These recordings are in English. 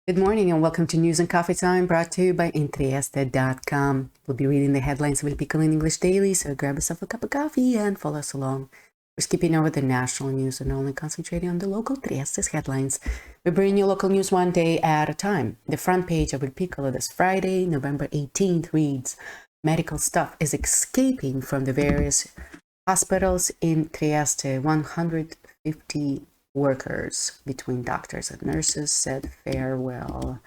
Good morning and welcome to News and Coffee Time, brought to you by Intrieste.com. We'll be reading the headlines of El Piccolo in English daily, so grab yourself a cup of coffee and follow us along. We're skipping over the national news and only concentrating on the local Trieste's headlines. We bring you local news one day at a time. The front page of El Piccolo this Friday, November 18th, reads, "Medical staff is escaping from the various hospitals in Trieste. 150 workers between doctors and nurses said farewell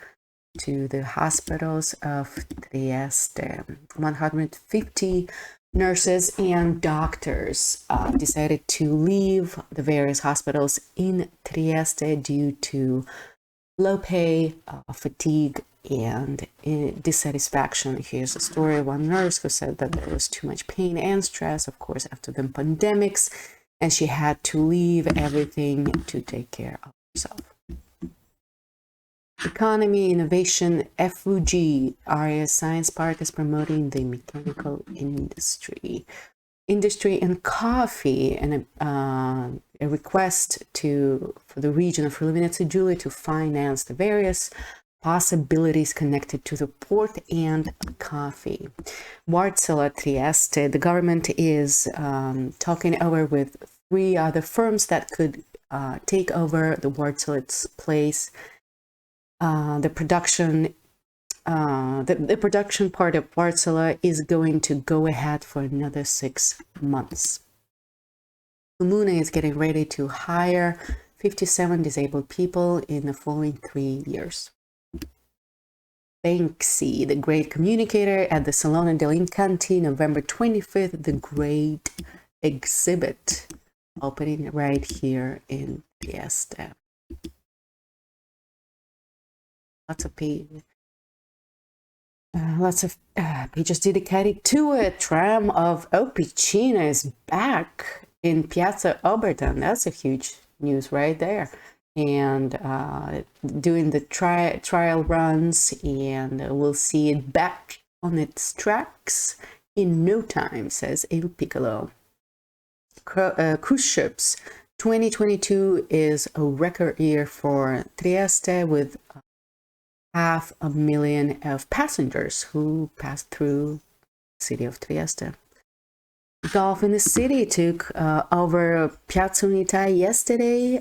to the hospitals of Trieste. 150 nurses and doctors decided to leave the various hospitals in Trieste due to low pay, fatigue, and dissatisfaction. Here's a story of one nurse who said that there was too much pain and stress, of course, after the pandemics, and she had to leave everything to take care of herself. Economy, innovation, FUG, ARIA Science Park is promoting the mechanical industry. Industry and coffee, and a request for the region of Friuli Venezia Giulia to finance the various possibilities connected to the port and coffee. Wärtsilä Trieste, the government is talking over with 3 other firms that could take over the Wärtsilä's place. The production part of Wärtsilä is going to go ahead for another 6 months. Comune is getting ready to hire 57 disabled people in the following 3 years. Banksy, the great communicator, at the Salone degli Incanti, November 25th, the great exhibit opening right here in Trieste. Lots of pages dedicated to it. Tram of Opicina is back in Piazza Oberdan. That's a huge news right there. And doing the trial runs, and we'll see it back on its tracks in no time, says El Piccolo. Cruise ships. 2022 is a record year for Trieste, with 500,000 of passengers who passed through the city of Trieste. Golf in the city took over Piazza Unità yesterday,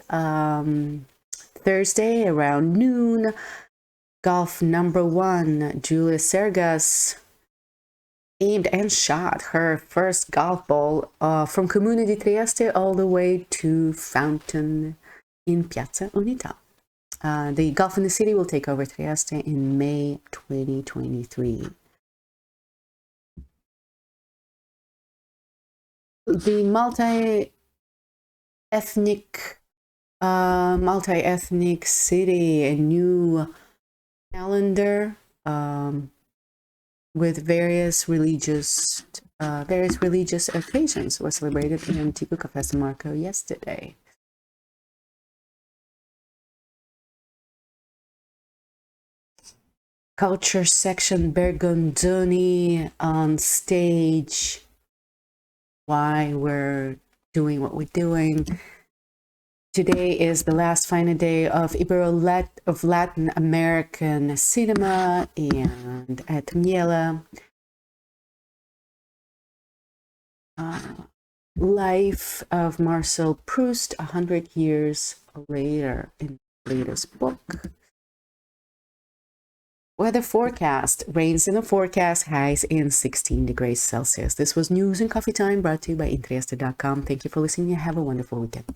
Thursday around noon. Golf number 1, Giulia Sergas, aimed and shot her first golf ball from Comune di Trieste all the way to Fountain in Piazza Unità. The Golf in the City will take over Trieste in May 2023. The multi-ethnic city, a new calendar with various religious occasions was celebrated in Antico Caffè San Marco yesterday. Culture section, Bergonzoni on stage. Why we're doing what we're doing. Today is the last final day of Latin American cinema, and at Miele, life of Marcel Proust 100 years later in the latest book. Weather forecast, rains in the forecast, highs in 16 degrees Celsius. This was News and Coffee Time, brought to you by Intrieste.com. Thank you for listening and have a wonderful weekend.